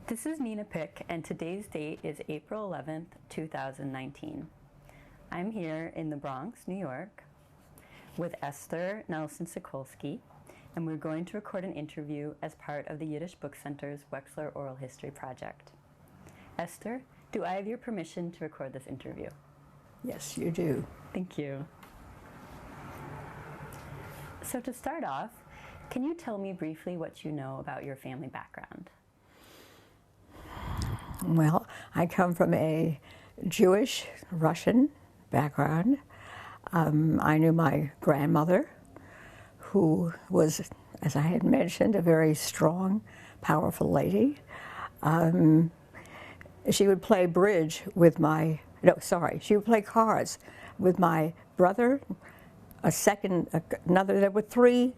This is Nina Pick, and today's date is April 11th, 2019. I'm here in the Bronx, New York, with Esther Nelson Sokolosky, and we're going to record an interview as part of the Yiddish Book Center's Wexler Oral History Project. Esther, do I have your permission to record this interview? Yes, you do. Thank you. So to start off, can you tell me briefly what you know about your family background? Well, I come from a Jewish Russian background. I knew my grandmother, who was, as I had mentioned, a very strong, powerful lady. She would play bridge with she would play cards with my brother, there were three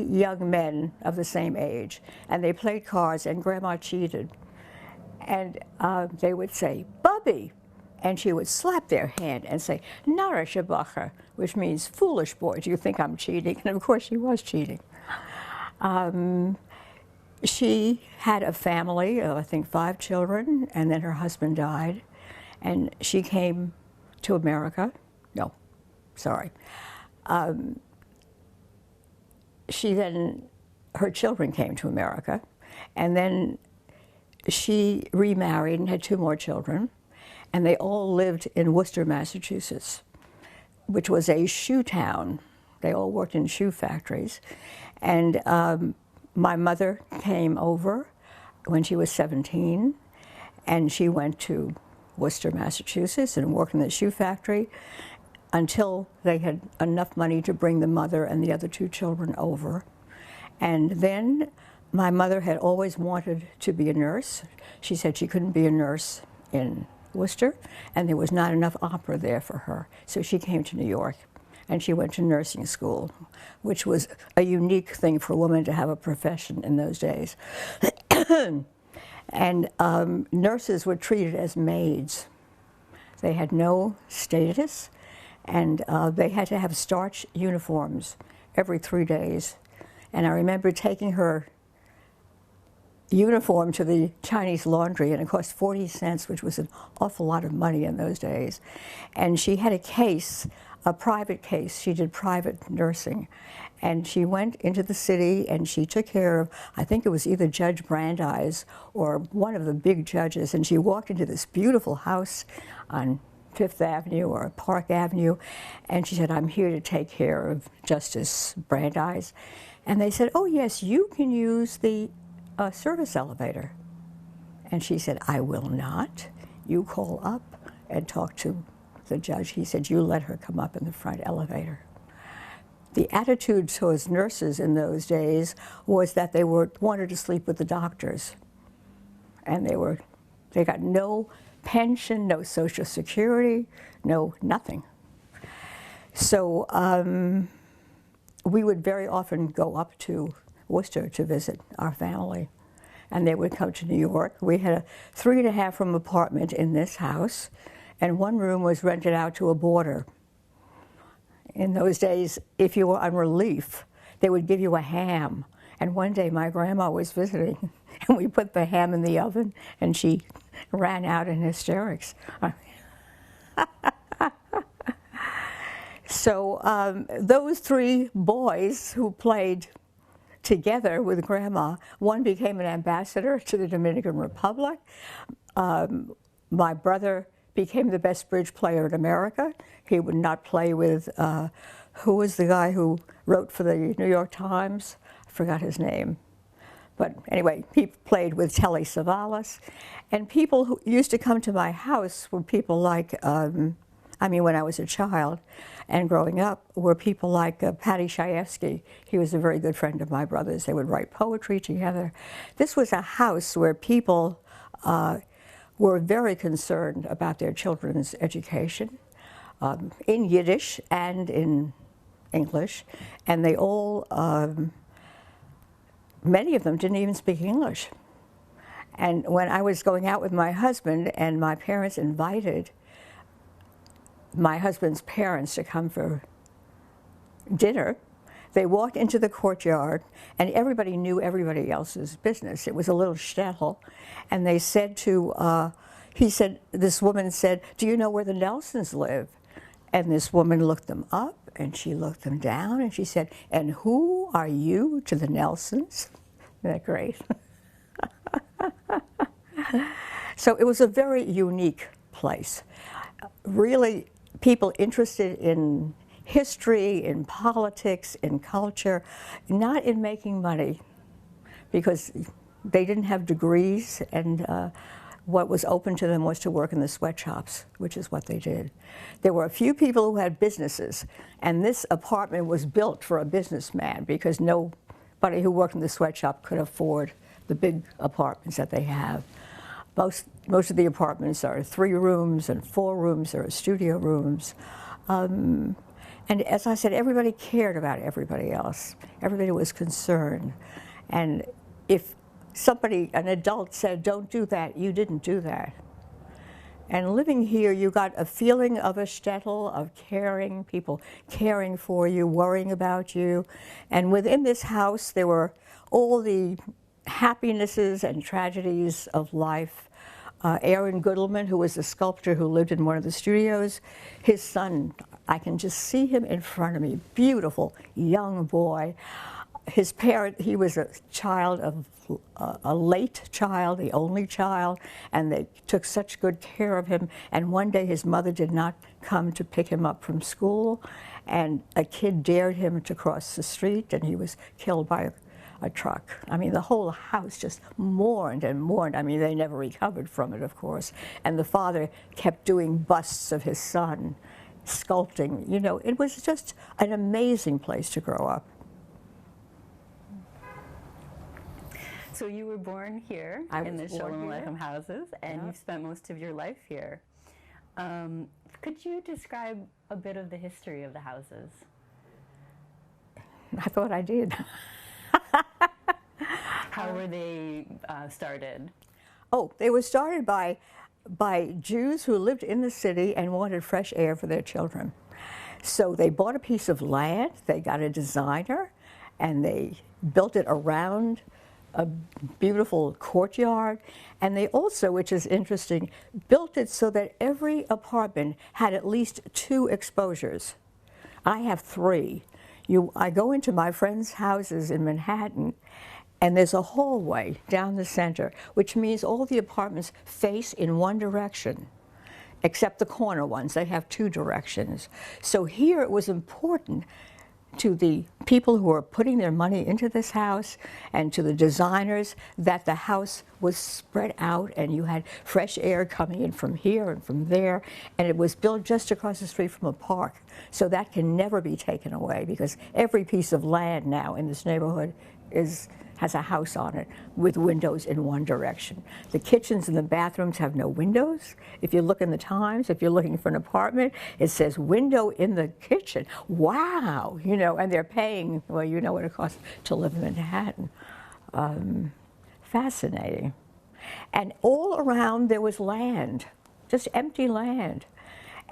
young men of the same age, and they played cards, and Grandma cheated. And they would say, "Bubby," and she would slap their hand and say, "Narasha Bacher," which means "foolish boy, do you think I'm cheating?" And of course she was cheating. She had a family of, I think, 5 children, and then her husband died, and she came to America. No, sorry. Her children came to America, and then she remarried and had 2 more children, and they all lived in Worcester, Massachusetts, which was a shoe town. They all worked in shoe factories. And my mother came over when she was 17, and she went to Worcester, Massachusetts, and worked in the shoe factory until they had enough money to bring the mother and the other 2 children over. And then my mother had always wanted to be a nurse. She said she couldn't be a nurse in Worcester, and there was not enough opera there for her. So she came to New York, and she went to nursing school, which was a unique thing for a woman to have a profession in those days. And nurses were treated as maids. They had no status, and they had to have starch uniforms every 3 days. And I remember taking her uniform to the Chinese laundry, and it cost 40 cents, which was an awful lot of money in those days. And she had a private case. She did private nursing. And she went into the city, and she took care of, I think it was either Judge Brandeis or one of the big judges, and she walked into this beautiful house on Fifth Avenue or Park Avenue, and she said, "I'm here to take care of Justice Brandeis." And they said, "Oh yes, you can use the service elevator." And she said, "I will not. You call up and talk to the judge." He said, "You let her come up in the front elevator." The attitude towards nurses in those days was that they wanted to sleep with the doctors. And they got no pension, no Social Security, no nothing. So we would very often go up to Worcester to visit our family, and they would come to New York. We had a 3.5-room apartment in this house, and one room was rented out to a boarder. In those days, if you were on relief, they would give you a ham. And one day my grandma was visiting, and we put the ham in the oven, and she ran out in hysterics. So those 3 boys who played together with Grandma, one became an ambassador to the Dominican Republic. My brother became the best bridge player in America. He would not play with, who was the guy who wrote for the New York Times? I forgot his name. But anyway, he played with Telly Savalas. And people who used to come to my house were people like, when I was a child and growing up, were people like Patty Chayefsky. He was a very good friend of my brother's. They would write poetry together. This was a house where people were very concerned about their children's education in Yiddish and in English. And they all, many of them didn't even speak English. And when I was going out with my husband, and my parents invited my husband's parents to come for dinner, They walked into the courtyard, and everybody knew everybody else's business. It was a little shtetl, and they said to, this woman said, "Do you know where the Nelsons live?" And this woman looked them up, and she looked them down, and she said, "And who are you to the Nelsons?" Isn't that great? So it was a very unique place. Really, people interested in history, in politics, in culture, not in making money, because they didn't have degrees, and what was open to them was to work in the sweatshops, which is what they did. There were a few people who had businesses, and this apartment was built for a businessman because nobody who worked in the sweatshop could afford the big apartments that they have. Most of the apartments are 3 rooms and 4 rooms or studio rooms. And as I said, everybody cared about everybody else. Everybody was concerned. And if an adult said, "Don't do that," you didn't do that. And living here, you got a feeling of a shtetl, of caring, people caring for you, worrying about you. And within this house, there were all the happinesses and tragedies of life. Aaron Goodleman, who was a sculptor who lived in one of the studios, his son, I can just see him in front of me, beautiful young boy. His parent, he was a child of a late child, the only child, and they took such good care of him. And one day his mother did not come to pick him up from school, and a kid dared him to cross the street, and he was killed by a truck. I mean, the whole house just mourned and mourned. I mean, they never recovered from it, of course. And the father kept doing busts of his son, sculpting. You know, it was just an amazing place to grow up. So you were born here in the Sholem Aleichem Houses, and you've spent most of your life here. Could you describe a bit of the history of the houses? I thought I did. How were they started? Oh, they were started by Jews who lived in the city and wanted fresh air for their children. So they bought a piece of land, they got a designer, and they built it around a beautiful courtyard. And they also, which is interesting, built it so that every apartment had at least 2 exposures. I have 3. I go into my friends' houses in Manhattan, and there's a hallway down the center, which means all the apartments face in one direction, except the corner ones. They have 2 directions. So here it was important to the people who were putting their money into this house and to the designers that the house was spread out and you had fresh air coming in from here and from there, and it was built just across the street from a park. So that can never be taken away, because every piece of land now in this neighborhood has a house on it with windows in one direction. The kitchens and the bathrooms have no windows. If you look in the Times, if you're looking for an apartment, it says window in the kitchen. Wow, you know, and they're paying, well, you know what it costs to live in Manhattan. Fascinating. And all around there was land, just empty land.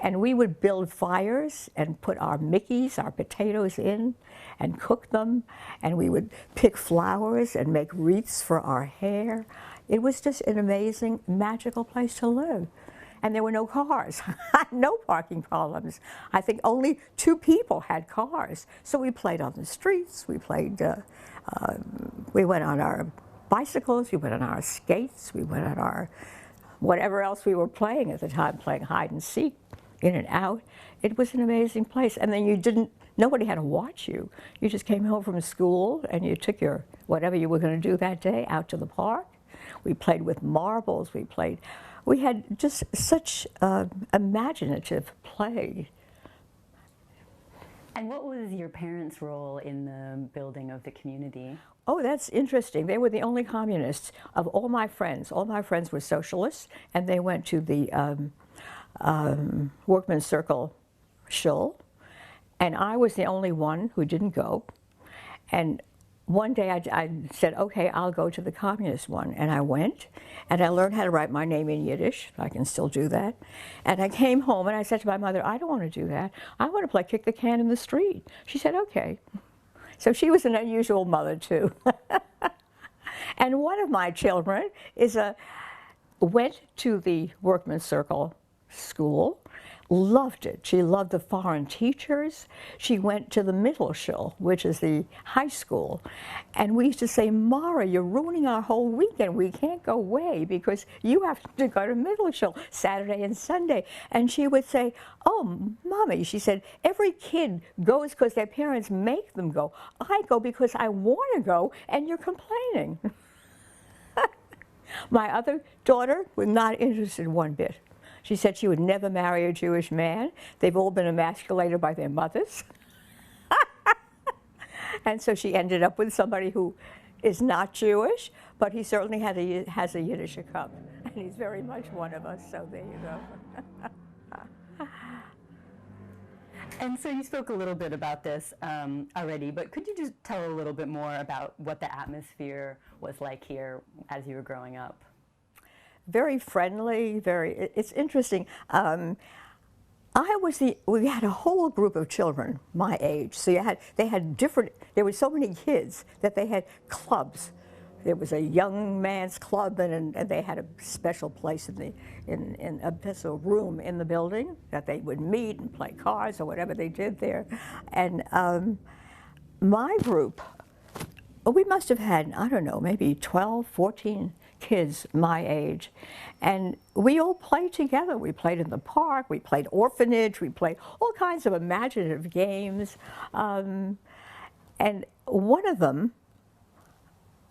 And we would build fires and put our Mickeys, our potatoes in, and cook them. And we would pick flowers and make wreaths for our hair. It was just an amazing, magical place to live. And there were no cars, no parking problems. I think only 2 people had cars. So we played on the streets, we went on our bicycles, we went on our skates, we went on our whatever else we were playing at the time, playing hide and seek, in and out. It was an amazing place. And then nobody had to watch you. You just came home from school and you took your, whatever you were going to do that day, out to the park. We played with marbles, we had just such imaginative play. And what was your parents' role in the building of the community? Oh, that's interesting. They were the only communists of all my friends. All my friends were socialists, and they went to the Workmen's Circle shul, and I was the only one who didn't go. And one day I said, okay, I'll go to the communist one. And I went, and I learned how to write my name in Yiddish. I can still do that. And I came home, and I said to my mother, I don't want to do that. I want to play kick the can in the street. She said, okay. So she was an unusual mother, too. And one of my children went to the Workmen's Circle school, loved it. She loved the foreign teachers. She went to the Mittelschule, which is the high school. And we used to say, Mara, you're ruining our whole weekend. We can't go away because you have to go to Mittelschule Saturday and Sunday. And she would say, oh, Mommy, she said, every kid goes because their parents make them go. I go because I want to go, and you're complaining. My other daughter was not interested one bit. She said she would never marry a Jewish man. They've all been emasculated by their mothers. And so she ended up with somebody who is not Jewish, but he certainly has a Yiddish cup. And he's very much one of us, so there you go. And so you spoke a little bit about this already, but could you just tell a little bit more about what the atmosphere was like here as you were growing up? Very friendly, it's interesting. We had a whole group of children my age. So there were so many kids that they had clubs. There was a young man's club, and they had a special place in a special room in the building that they would meet and play cards or whatever they did there. And my group, we must have had, I don't know, maybe 12, 14 kids my age, and we all played together. We played in the park, we played orphanage, we played all kinds of imaginative games, and one of them,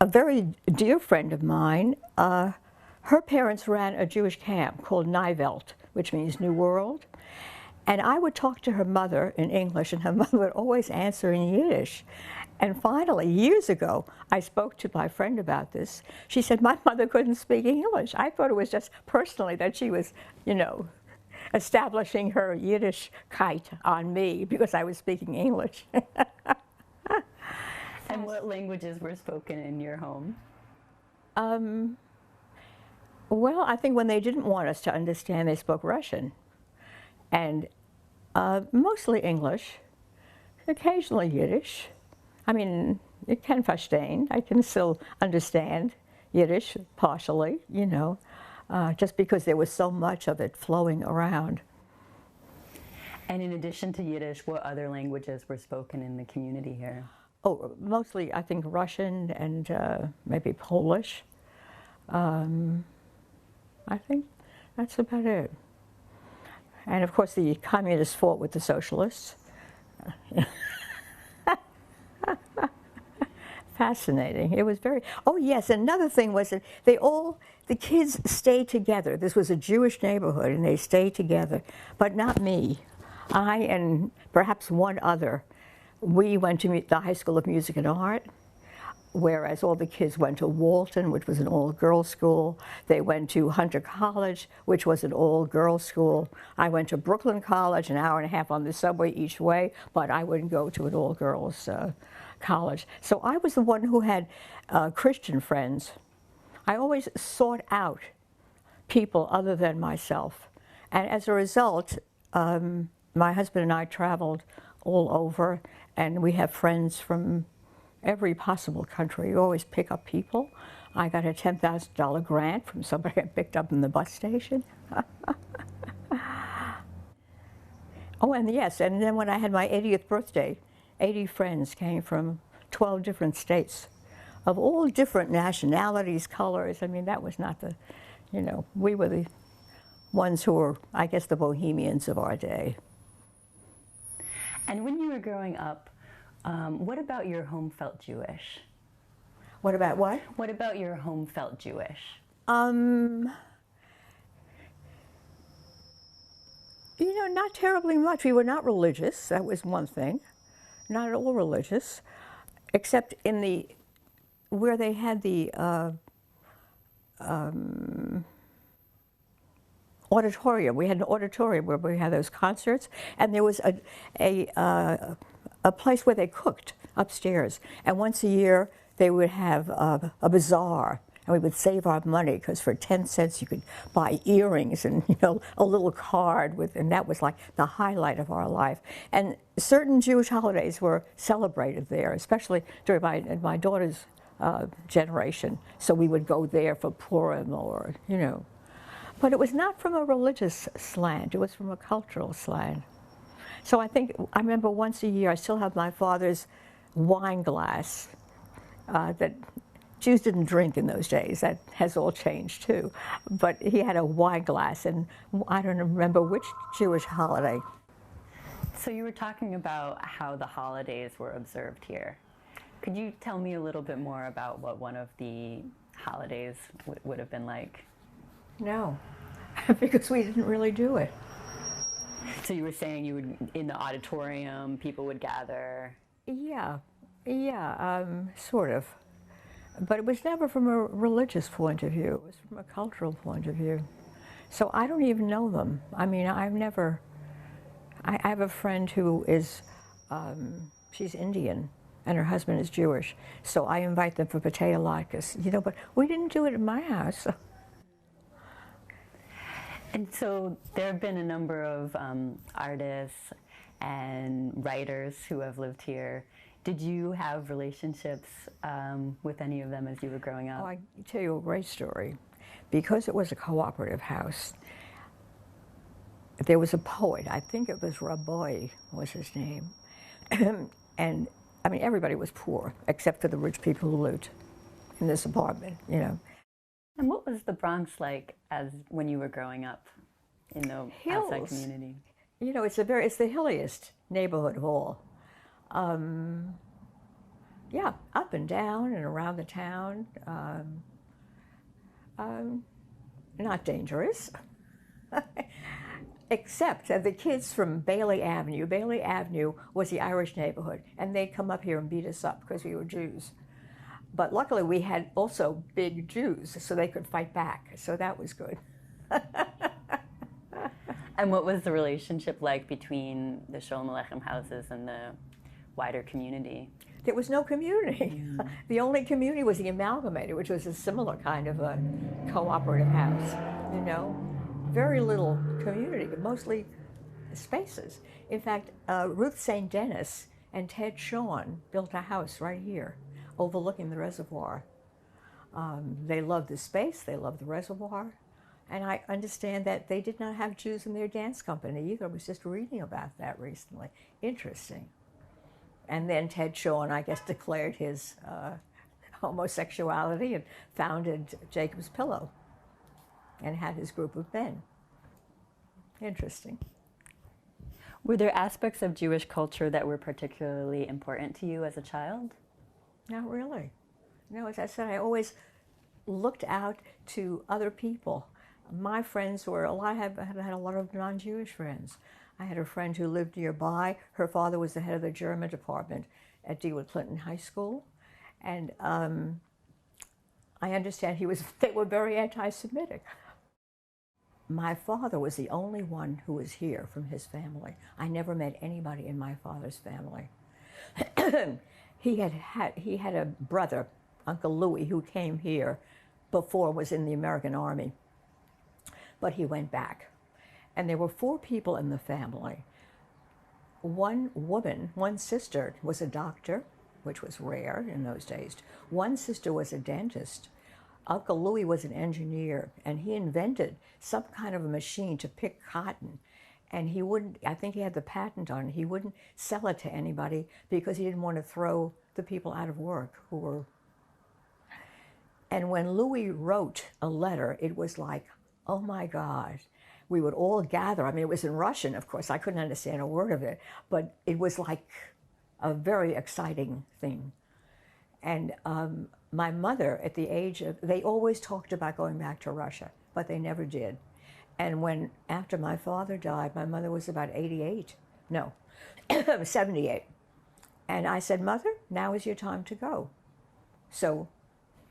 a very dear friend of mine, her parents ran a Jewish camp called Nijvelt, which means New World, and I would talk to her mother in English, and her mother would always answer in Yiddish. And finally, years ago, I spoke to my friend about this. She said, my mother couldn't speak English. I thought it was just personally that she was, establishing her Yiddishkeit on me because I was speaking English. And what languages were spoken in your home? Well, I think when they didn't want us to understand, they spoke Russian. And mostly English, occasionally Yiddish. I mean, ich kann verstehen. I can still understand Yiddish partially, just because there was so much of it flowing around. And in addition to Yiddish, what other languages were spoken in the community here? Oh, mostly, I think, Russian and maybe Polish. I think that's about it. And of course, the communists fought with the socialists. Fascinating. It was very, oh yes, another thing was that the kids stayed together. This was a Jewish neighborhood and they stayed together, but not me. I and perhaps one other, we went to the High School of Music and Art, whereas all the kids went to Walton, which was an all-girls school. They went to Hunter College, which was an all-girls school. I went to Brooklyn College, an hour and a half on the subway each way, but I wouldn't go to an all-girls college. So I was the one who had Christian friends. I always sought out people other than myself. And as a result, my husband and I traveled all over, and we have friends from every possible country. You always pick up people. I got a $10,000 grant from somebody I picked up in the bus station. Oh, and yes, and then when I had my 80th birthday, 80 friends came from 12 different states of all different nationalities, colors. I mean, that was not the, we were the ones who were, I guess, the bohemians of our day. And when you were growing up, what about your home felt Jewish? What about what? What about your home felt Jewish? Not terribly much. We were not religious. That was one thing. Not at all religious, except where they had the auditorium. We had an auditorium where we had those concerts, and there was a place where they cooked upstairs. And once a year, they would have a bazaar, And we would save our money because for 10 cents you could buy earrings and, a little card and that was like the highlight of our life. And certain Jewish holidays were celebrated there, especially during my daughter's generation. So we would go there for Purim or. But it was not from a religious slant, it was from a cultural slant. So I remember once a year, I still have my father's wine glass that Jews didn't drink in those days. That has all changed too. But he had a wine glass, and I don't remember which Jewish holiday. So you were talking about how the holidays were observed here. Could you tell me a little bit more about what one of the holidays would have been like? No, because we didn't really do it. So you were saying you would, in the auditorium, people would gather? Yeah, sort of. But it was never from a religious point of view. It was from a cultural point of view. So I don't even know them. I mean, I have a friend who is, she's Indian, and her husband is Jewish. So I invite them for potato latkes, but we didn't do it in my house. And so there have been a number of artists and writers who have lived here. Did you have relationships with any of them as you were growing up? Oh, I can tell you a great story. Because it was a cooperative house, there was a poet, I think it was Rabbi was his name, and I mean everybody was poor except for the rich people who lived in this apartment, And what was the Bronx like as when you were growing up in the outside community? It's the hilliest neighborhood of all. Yeah, up and down and around the town. Not dangerous. Except that the kids from Bailey Avenue was the Irish neighborhood, and they'd come up here and beat us up because we were Jews. But luckily we had also big Jews, so they could fight back, so that was good. And what was the relationship like between the Sholem Aleichem Houses and the wider community? There was no community. Yeah. The only community was the Amalgamated, which was a similar kind of a cooperative house, Very little community, but mostly spaces. In fact, Ruth St. Denis and Ted Shawn built a house right here, overlooking the reservoir. They loved the space, they loved the reservoir, and I understand that they did not have Jews in their dance company either. I was just reading about that recently. Interesting. And then Ted Shawn, I guess, declared his homosexuality and founded Jacob's Pillow and had his group of men. Interesting. Were there aspects of Jewish culture that were particularly important to you as a child? Not really. No, as I said, I always looked out to other people. My friends were, I had a lot of non-Jewish friends. I had a friend who lived nearby. Her father was the head of the German department at DeWitt Clinton High School. And I understand they were very anti-Semitic. My father was the only one who was here from his family. I never met anybody in my father's family. He had a brother, Uncle Louis, who came here before, was in the American Army. But he went back. And there were 4 people in the family. One sister was a doctor, which was rare in those days. One sister was a dentist. Uncle Louis was an engineer, and he invented some kind of a machine to pick cotton. And he wouldn't, I think he had the patent on it, he wouldn't sell it to anybody because he didn't want to throw the people out of work who were. And when Louis wrote a letter, it was like, oh my God. We would all gather. I mean, it was in Russian, of course. I couldn't understand a word of it, but it was like a very exciting thing. And my mother, at the age of, they always talked about going back to Russia, but they never did. And after my father died, my mother was about 78. And I said, Mother, now is your time to go. So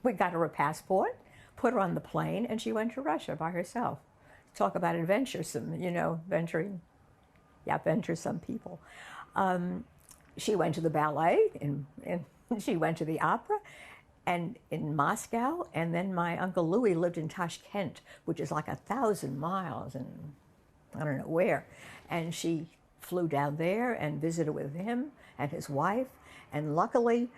we got her a passport, put her on the plane, and she went to Russia by herself. Talk about adventuresome, venturesome people. She went to the ballet, and she went to the opera, and in Moscow, and then my Uncle Louis lived in Tashkent, which is like 1,000 miles, and I don't know where. And she flew down there and visited with him and his wife, and luckily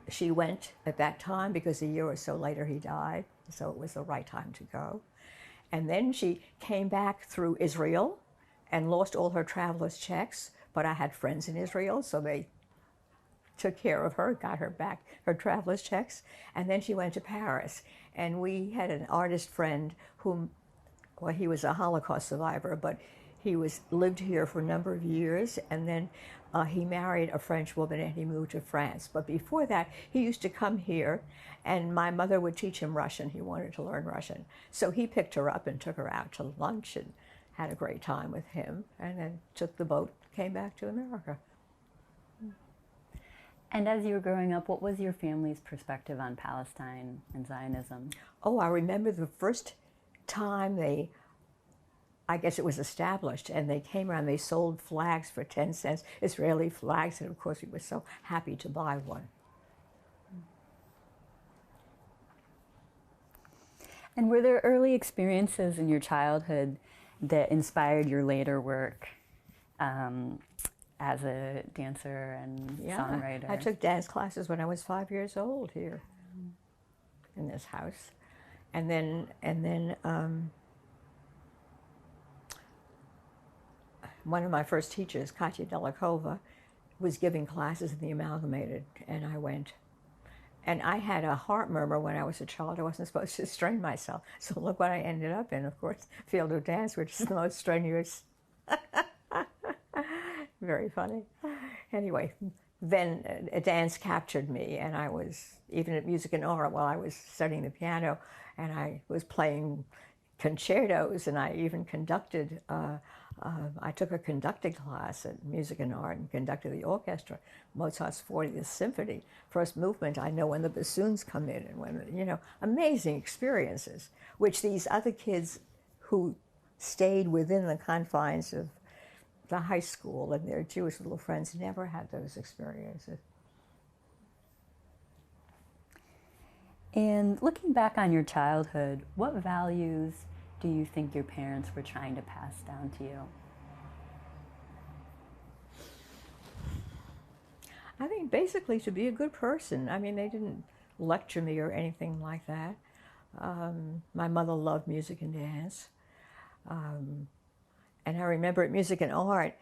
she went at that time because a year or so later he died, so it was the right time to go. And then she came back through Israel and lost all her traveler's checks, but I had friends in Israel, so they took care of her, got her back her traveler's checks, and then she went to Paris. And we had an artist friend whom, well, he was a Holocaust survivor, but he lived here for a number of years, and then he married a French woman and he moved to France. But before that, he used to come here, and my mother would teach him Russian. He wanted to learn Russian. So he picked her up and took her out to lunch and had a great time with him, and then took the boat, came back to America. And as you were growing up, what was your family's perspective on Palestine and Zionism? Oh, I remember the first time I guess it was established, and they came around, they sold flags for 10 cents, Israeli flags, and of course we were so happy to buy one. And were there early experiences in your childhood that inspired your later work as a dancer and songwriter? I took dance classes when I was 5 years old here in this house. And then one of my first teachers, Katya Delikova, was giving classes in the Amalgamated, and I went. And I had a heart murmur when I was a child. I wasn't supposed to strain myself. So look what I ended up in, of course, field of dance, which is the most strenuous. Very funny. Anyway, then dance captured me, and I was, even at music and art, while I was studying the piano, and I was playing concertos, and I even conducted, I took a conducting class at music and art and conducted the orchestra, Mozart's 40th Symphony. First movement, I know when the bassoons come in, and when, amazing experiences, which these other kids who stayed within the confines of the high school and their Jewish little friends never had those experiences. And looking back on your childhood, what values do you think your parents were trying to pass down to you? I think basically to be a good person. I mean, they didn't lecture me or anything like that. My mother loved music and dance. And I remember at music and art,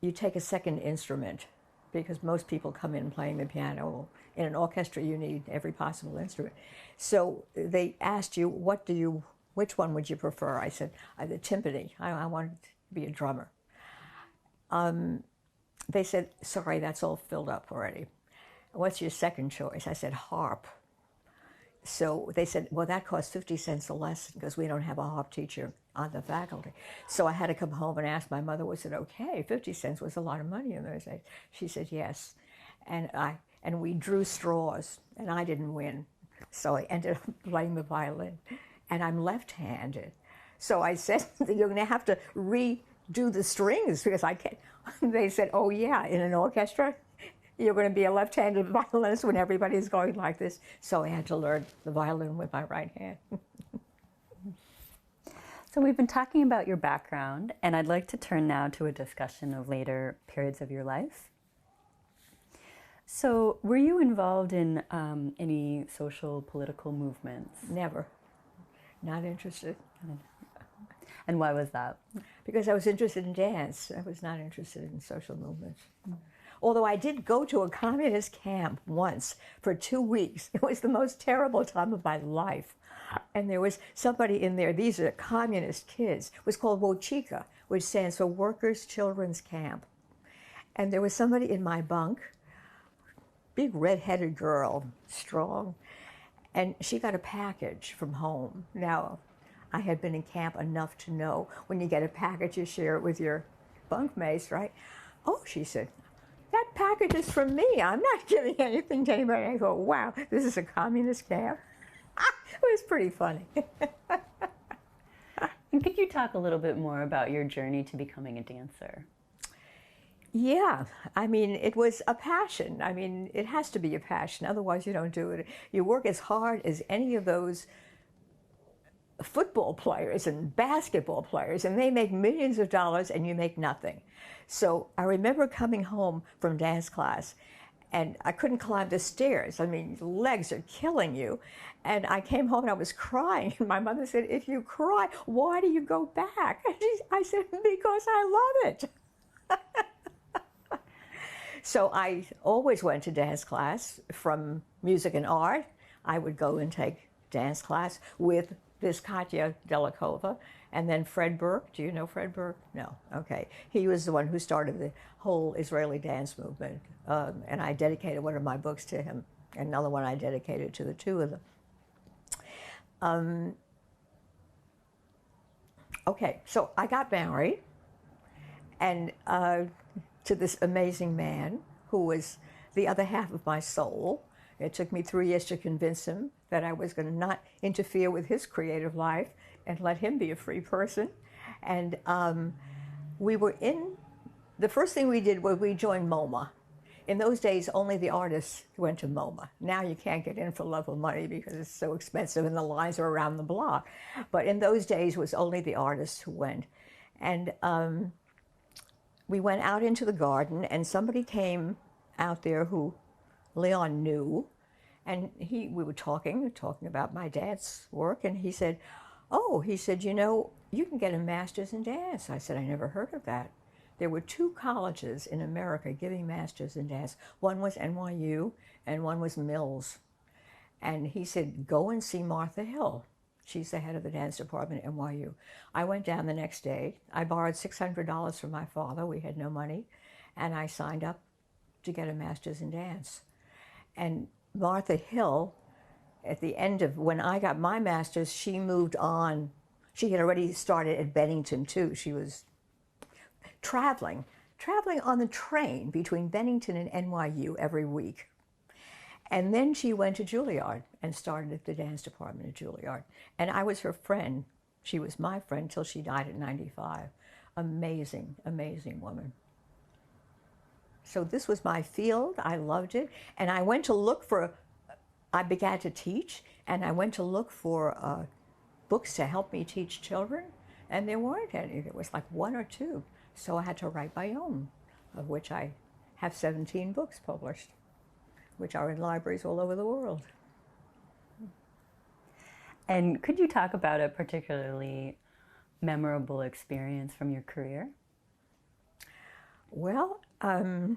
you take a second instrument because most people come in playing the piano. In an orchestra, you need every possible instrument. So they asked you, which one would you prefer? I said, the timpani. I wanted to be a drummer. They said, sorry, that's all filled up already. What's your second choice? I said, harp. So they said, well, that costs 50 cents a lesson because we don't have a harp teacher on the faculty. So I had to come home and ask my mother, was it okay? 50 cents was a lot of money in those days. She said, yes. And we drew straws, and I didn't win. So I ended up playing the violin, and I'm left-handed. So I said, you're going to have to redo the strings because I can't. They said, oh yeah, in an orchestra, you're going to be a left-handed violinist when everybody's going like this. So I had to learn the violin with my right hand. So we've been talking about your background, and I'd like to turn now to a discussion of later periods of your life. So were you involved in any social, political movements? Never. Not interested. And why was that? Because I was interested in dance. I was not interested in social movements. Although I did go to a communist camp once for 2 weeks. It was the most terrible time of my life. And there was somebody in there, these are communist kids. It was called WOCHICA, which stands for Workers' Children's Camp. And there was somebody in my bunk, big red-headed girl, strong, and she got a package from home. Now, I had been in camp enough to know when you get a package, you share it with your bunkmates, right? Oh, she said, that package is from me. I'm not giving anything to anybody. I thought, wow, this is a communist camp. It was pretty funny. And could you talk a little bit more about your journey to becoming a dancer? Yeah, I mean, it was a passion. I mean, it has to be a passion, otherwise you don't do it. You work as hard as any of those football players and basketball players, and they make millions of dollars and you make nothing. So I remember coming home from dance class and I couldn't climb the stairs. I mean, legs are killing you. And I came home and I was crying. And my mother said, if you cry, why do you go back? I said, because I love it. So I always went to dance class. From music and art, I would go and take dance class with this Katya Delikova, and then Fred Burke. Do you know Fred Burke? No. Okay. He was the one who started the whole Israeli dance movement, and I dedicated one of my books to him, and another one I dedicated to the two of them. Okay, so I got married, and to this amazing man who was the other half of my soul. It took me 3 years to convince him that I was going to not interfere with his creative life and let him be a free person. And the first thing we did was we joined MoMA. In those days, only the artists went to MoMA. Now you can't get in for love of money because it's so expensive and the lines are around the block. But in those days, it was only the artists who went. And we went out into the garden, and somebody came out there who Leon knew, and we were talking about my dance work, and he said, you know, you can get a master's in dance. I said, I never heard of that. There were 2 colleges in America giving masters in dance. One was NYU, and one was Mills. And he said, go and see Martha Hill. She's the head of the dance department at NYU. I went down the next day. I borrowed $600 from my father. We had no money. And I signed up to get a master's in dance. And Martha Hill, at the end of when I got my master's, she moved on. She had already started at Bennington, too. She was traveling on the train between Bennington and NYU every week. And then she went to Juilliard and started at the dance department at Juilliard. And I was her friend. She was my friend till she died at 95. Amazing, amazing woman. So this was my field. I loved it. And I went to look for, I began to teach, and I went to look for books to help me teach children. And there weren't any. There was like 1 or 2. So I had to write my own, of which I have 17 books published, which are in libraries all over the world. And could you talk about a particularly memorable experience from your career? Well, I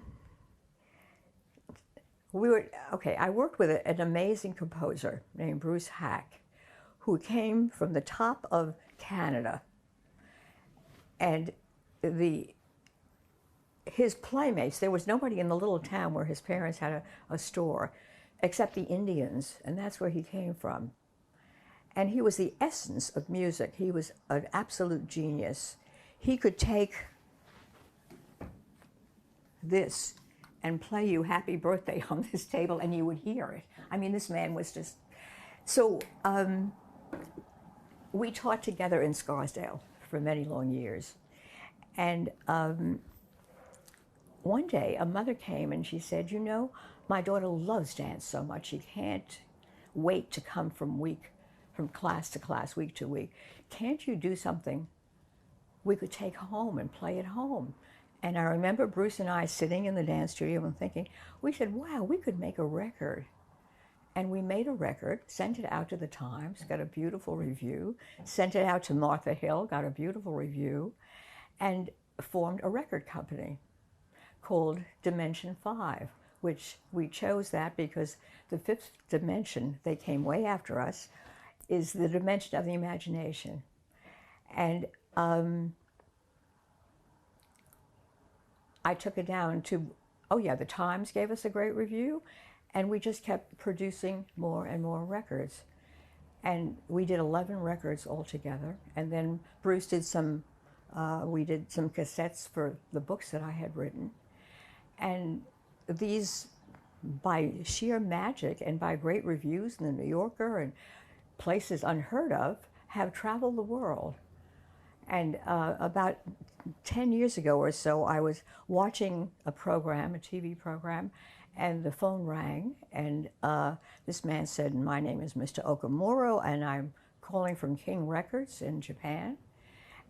worked with an amazing composer named Bruce Hack, who came from the top of Canada. And his playmates, there was nobody in the little town where his parents had a store, except the Indians, and that's where he came from. And he was the essence of music. He was an absolute genius. He could take this and play you Happy Birthday on this table and you would hear it. I mean, this man was just... So we taught together in Scarsdale for many long years. And one day a mother came and she said, you know, my daughter loves dance so much she can't wait to come from class to class, week to week. Can't you do something we could take home and play at home? And I remember Bruce and I sitting in the dance studio and thinking, we said, wow, we could make a record. And we made a record, sent it out to the Times, got a beautiful review, sent it out to Martha Hill, got a beautiful review, and formed a record company called Dimension 5, which we chose that because the 5th dimension, they came way after us, is the dimension of the imagination. And I took it down to, the Times gave us a great review, and we just kept producing more and more records. And we did 11 records altogether, and then Bruce did we did some cassettes for the books that I had written. And these, by sheer magic and by great reviews in the New Yorker and places unheard of, have traveled the world. And about 10 years ago or so, I was watching a program, a TV program, and the phone rang, and this man said, "My name is Mr. Okamura, and I'm calling from King Records in Japan,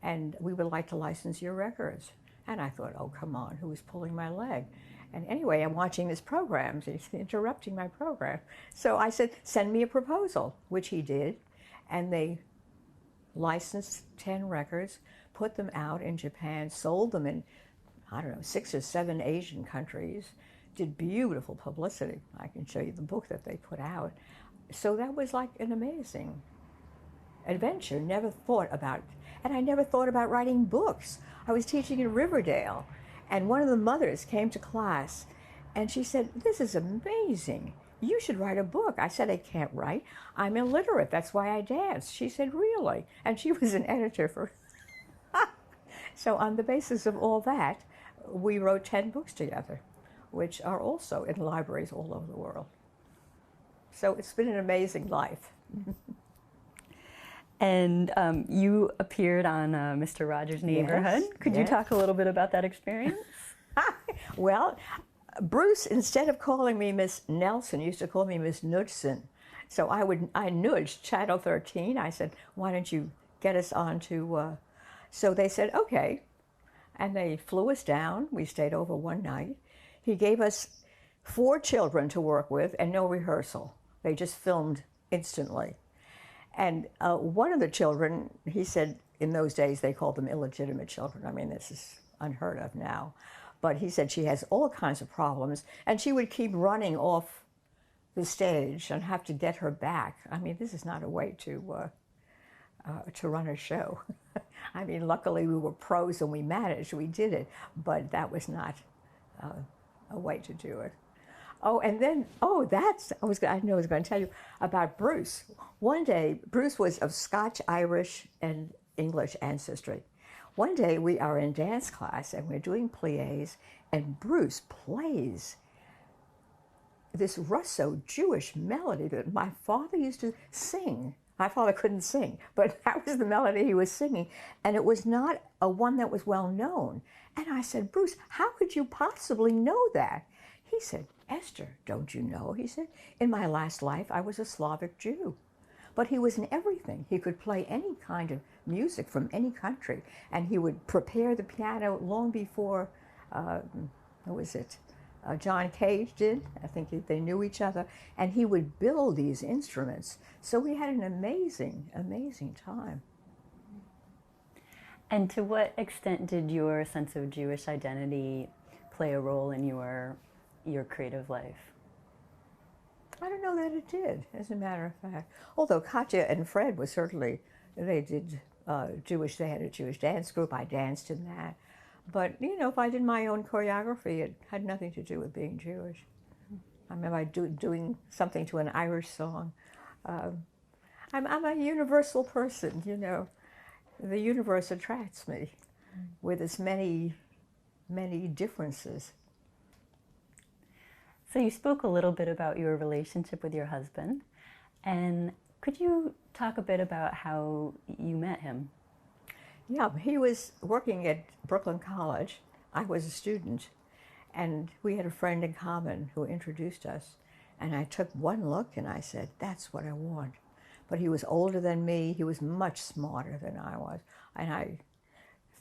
and we would like to license your records." And I thought, oh, come on, who is pulling my leg? And anyway, I'm watching this program, so he's interrupting my program. So I said, "Send me a proposal," which he did, and they licensed 10 records, put them out in Japan, sold them in, I don't know, 6 or 7 Asian countries, did beautiful publicity. I can show you the book that they put out. So that was like an amazing adventure. Never thought about it. And I never thought about writing books. I was teaching in Riverdale, and one of the mothers came to class, and she said, "This is amazing. You should write a book." I said, "I can't write. I'm illiterate. That's why I dance." She said, "Really?" And she was an editor for... So on the basis of all that, we wrote 10 books together, which are also in libraries all over the world. So it's been an amazing life. And you appeared on Mr. Rogers' Neighborhood. Yes, Could you talk a little bit about that experience? Well, Bruce, instead of calling me Miss Nelson, used to call me Miss Knudsen. So I nudged Channel 13. I said, "Why don't you get us on to..." So they said, "Okay." And they flew us down. We stayed over one night. He gave us 4 children to work with and no rehearsal. They just filmed instantly. And one of the children, he said, in those days they called them illegitimate children. I mean, this is unheard of now. But he said she has all kinds of problems, and she would keep running off the stage and have to get her back. I mean, this is not a way to run a show. I mean, luckily we were pros and we managed, we did it, but that was not a way to do it. Oh, and then, I know I was going to tell you about Bruce. One day, Bruce was of Scotch, Irish, and English ancestry. One day we are in dance class and we're doing pliés, and Bruce plays this Russo-Jewish melody that my father used to sing. My father couldn't sing, but that was the melody he was singing, and it was not a one that was well known. And I said, "Bruce, how could you possibly know that?" He said, "Esther, don't you know?" He said, "In my last life, I was a Slavic Jew." But he was in everything. He could play any kind of music from any country, and he would prepare the piano long before, John Cage did. I think they knew each other, and he would build these instruments. So we had an amazing, amazing time. And to what extent did your sense of Jewish identity play a role in your creative life? I don't know that it did, as a matter of fact. Although Katya and Fred was certainly, they did Jewish, they had a Jewish dance group, I danced in that. But, if I did my own choreography, it had nothing to do with being Jewish. I remember doing something to an Irish song. I'm a universal person, The universe attracts me with its many, many differences. So you spoke a little bit about your relationship with your husband, and could you talk a bit about how you met him? Yeah, he was working at Brooklyn College. I was a student, and we had a friend in common who introduced us. And I took one look and I said, "That's what I want." But he was older than me. He was much smarter than I was. And I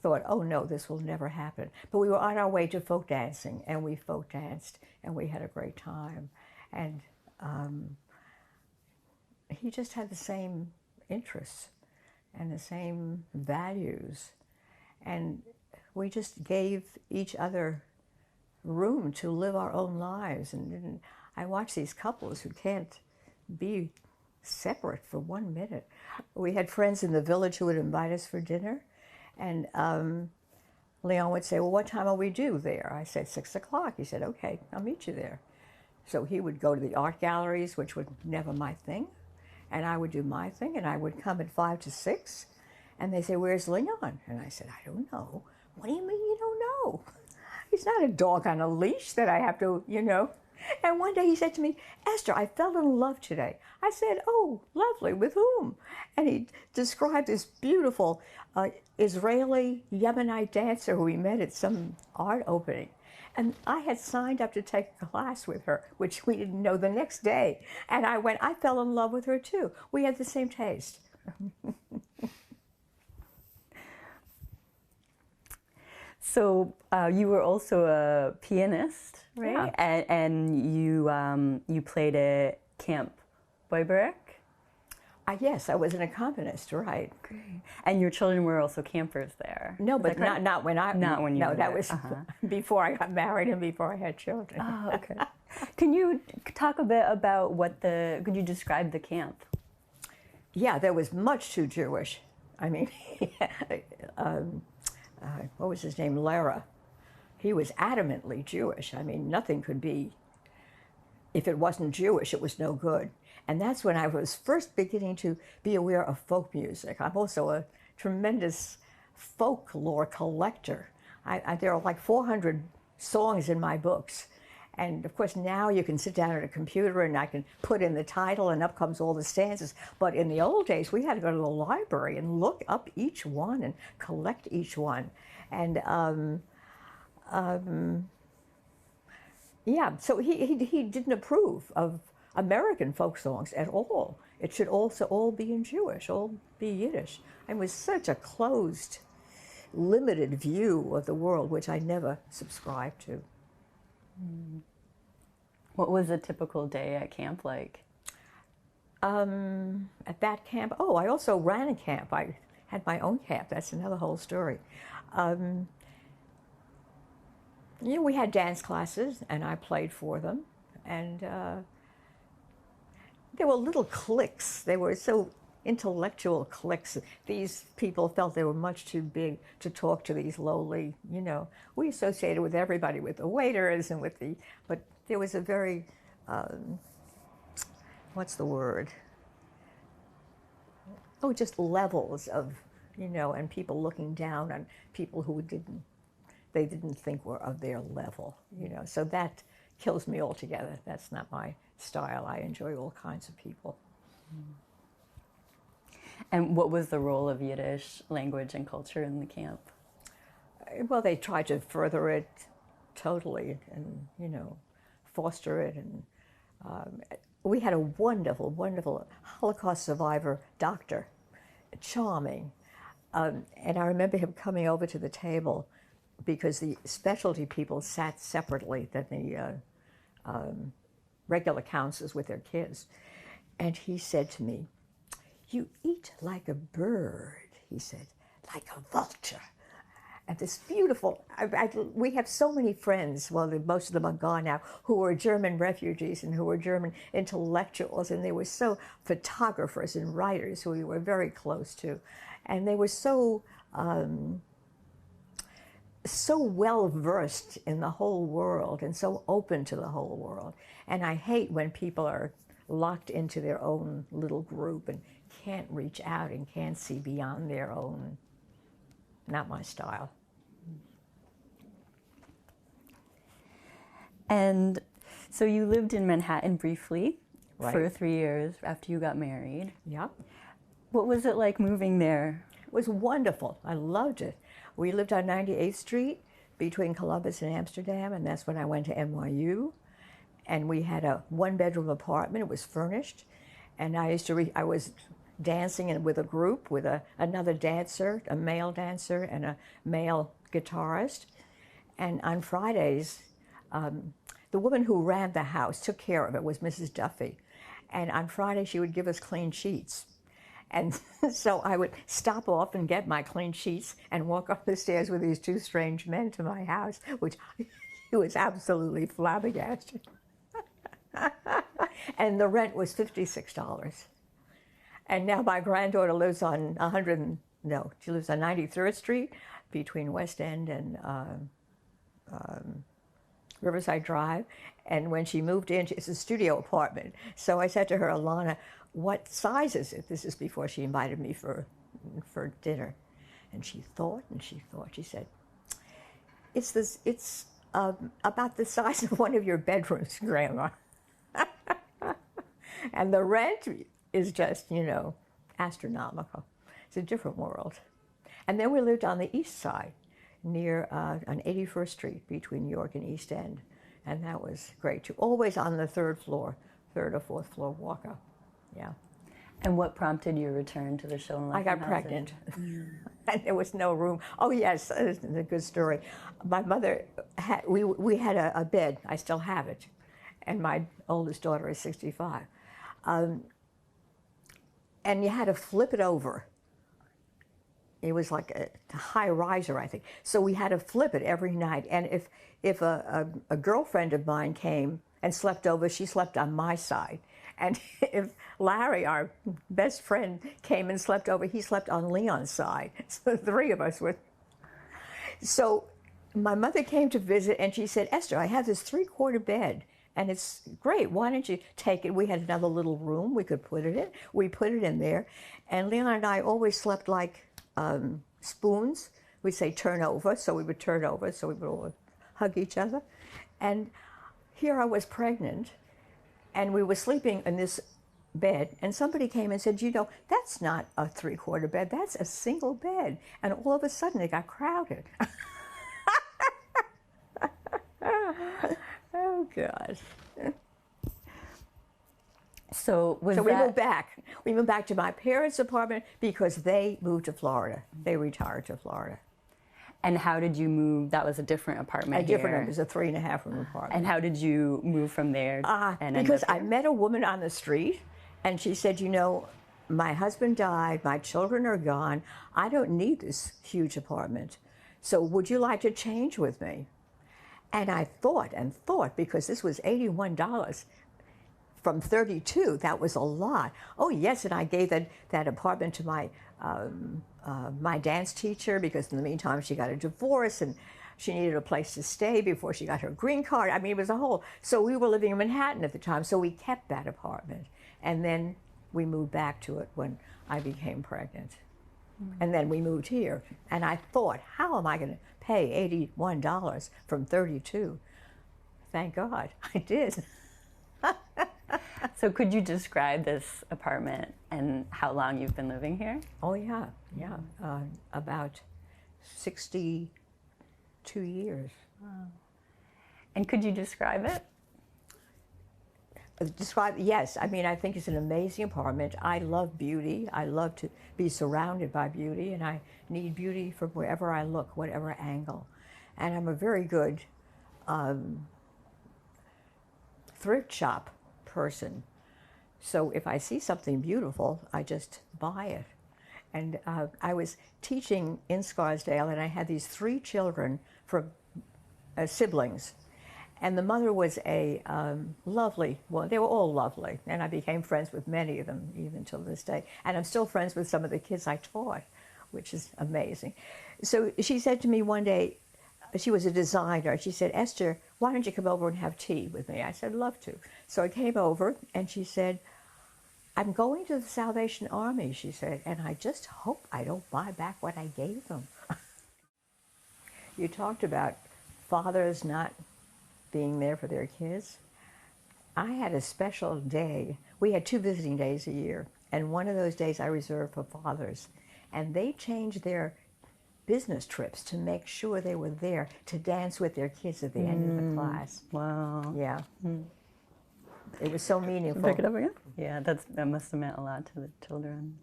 thought, oh no, this will never happen. But we were on our way to folk dancing, and we folk danced, and we had a great time. And he just had the same interests and the same values. And we just gave each other room to live our own lives. And I watch these couples who can't be separate for 1 minute. We had friends in the village who would invite us for dinner, and Leon would say, "Well, what time are we due there?" I said, 6 o'clock. He said, "Okay, I'll meet you there." So he would go to the art galleries, which was never my thing, and I would do my thing, and I would come at 5 to 6, and they say, "Where's Leon?" And I said, "I don't know." "What do you mean you don't know?" He's not a dog on a leash that I have to, And one day he said to me, Esther, I fell in love today. I said, oh, lovely, with whom? And he described this beautiful Israeli Yemenite dancer who he met at some art opening. And I had signed up to take a class with her, which we didn't know the next day. And I fell in love with her too. We had the same taste. So you were also a pianist, right? Yeah. And you played at Camp Boyberek? Yes, I was an accompanist, right. Great. And your children were also campers there? No, but not when I... Not when you were that there. was before I got married and before I had children. Oh, okay. Can you talk a bit about could you describe the camp? Yeah, there was much too Jewish. I mean, what was his name? Lara. He was adamantly Jewish. I mean, nothing could be, if it wasn't Jewish, it was no good. And that's when I was first beginning to be aware of folk music. I'm also a tremendous folklore collector. There are like 400 songs in my books. And of course now you can sit down at a computer and I can put in the title and up comes all the stanzas. But in the old days we had to go to the library and look up each one and collect each one. And yeah, so he didn't approve of American folk songs at all. It should also all be in Jewish, all be Yiddish. It was such a closed, limited view of the world, which I never subscribed to. What was a typical day at camp like? At that camp, I also ran a camp. I had my own camp. That's another whole story. We had dance classes, and I played for them. And there were little cliques. They were so intellectual cliques. These people felt they were much too big to talk to these lowly, We associated with everybody, with the waiters and but there was a very, what's the word? Just levels of, and people looking down on people who they didn't think were of their level, So that kills me altogether. That's not my style. I enjoy all kinds of people. And what was the role of Yiddish language and culture in the camp? Well, they tried to further it totally and, foster it. And we had a wonderful, wonderful Holocaust survivor doctor, charming. And I remember him coming over to the table because the specialty people sat separately than the regular counselors with their kids. And he said to me, "You eat like a bird," he said, "like a vulture." And this beautiful, we have so many friends, well, most of them are gone now, who were German refugees and who were German intellectuals, and they were so photographers and writers who we were very close to. And they were so well versed in the whole world and so open to the whole world. And I hate when people are locked into their own little group and can't reach out and can't see beyond their own. Not my style. And so you lived in Manhattan briefly for Right. 3 years after you got married. Yep. What was it like moving there? It was wonderful. I loved it. We lived on 98th Street between Columbus and Amsterdam, and that's when I went to NYU. And we had a one-bedroom apartment. It was furnished. And I was dancing with a group with another dancer, a male dancer, and a male guitarist. And on Fridays, the woman who ran the house, took care of it, was Mrs. Duffy. And on Friday, she would give us clean sheets. And so I would stop off and get my clean sheets and walk up the stairs with these two strange men to my house, which he was absolutely flabbergasted. And the rent was $56. And now my granddaughter lives on 93rd Street between West End and Riverside Drive. And when she moved in, it's a studio apartment. So I said to her, "Alana, what size is it?" This is before she invited me for dinner. And she thought and she thought. She said, it's About the size of one of your bedrooms, Grandma. And the rent is just, astronomical. It's a different world. And then we lived on the east side, near on 81st Street, between York and East End. And that was great, too. Always on the third or fourth floor walk-up. Yeah. And what prompted your return to the Sholem Aleichem Houses? I got pregnant. And there was no room. Oh, yes, it's a good story. My mother, we had a bed. I still have it. And my oldest daughter is 65. And you had to flip it over. It was like a high riser, I think. So we had to flip it every night. And if a girlfriend of mine came and slept over, she slept on my side. And if Larry, our best friend, came and slept over, he slept on Leon's side. So the three of us were. So my mother came to visit, and she said, Esther, I have this 3-quarter bed, and it's great. Why don't you take it? We had another little room we could put it in. We put it in there. And Leon and I always slept like spoons. We'd say turn over, so we would turn over, so we would all hug each other. And here I was pregnant. And we were sleeping in this bed, and somebody came and said, that's not a 3-quarter bed, that's a single bed. And all of a sudden, it got crowded. Oh, God. So we moved back. We moved back to my parents' apartment because they moved to Florida. They retired to Florida. And how did you move? That was a different apartment here. It was a 3.5-room apartment. And how did you move from there? Because I met a woman on the street, and she said, my husband died, my children are gone, I don't need this huge apartment. So would you like to change with me? And I thought, because this was $81 from $32, that was a lot. Oh, yes, and I gave that apartment to my dance teacher, because in the meantime she got a divorce and she needed a place to stay before she got her green card. I mean, it was a whole. So we were living in Manhattan at the time, so we kept that apartment. And then we moved back to it when I became pregnant. And then we moved here. And I thought, how am I going to pay $81 from $32? Thank God I did. So could you describe this apartment and how long you've been living here? Oh, yeah. About 62 years. Wow. And could you describe it? Yes. I mean, I think it's an amazing apartment. I love beauty. I love to be surrounded by beauty, and I need beauty from wherever I look, whatever angle. And I'm a very good thrift shop person. So if I see something beautiful, I just buy it. And I was teaching in Scarsdale, and I had these 3 children from siblings. And the mother was a lovely, well, they were all lovely. And I became friends with many of them, even till this day. And I'm still friends with some of the kids I taught, which is amazing. So she said to me one day, she was a designer. She said, Esther, why don't you come over and have tea with me? I said, love to. So I came over, and she said, I'm going to the Salvation Army, she said, and I just hope I don't buy back what I gave them. You talked about fathers not being there for their kids. I had a special day. We had 2 visiting days a year, and one of those days I reserved for fathers. And they changed their business trips to make sure they were there to dance with their kids at the end of the class. Wow. Yeah. It was so meaningful. Pick it up again? Yeah, that must have meant a lot to the children.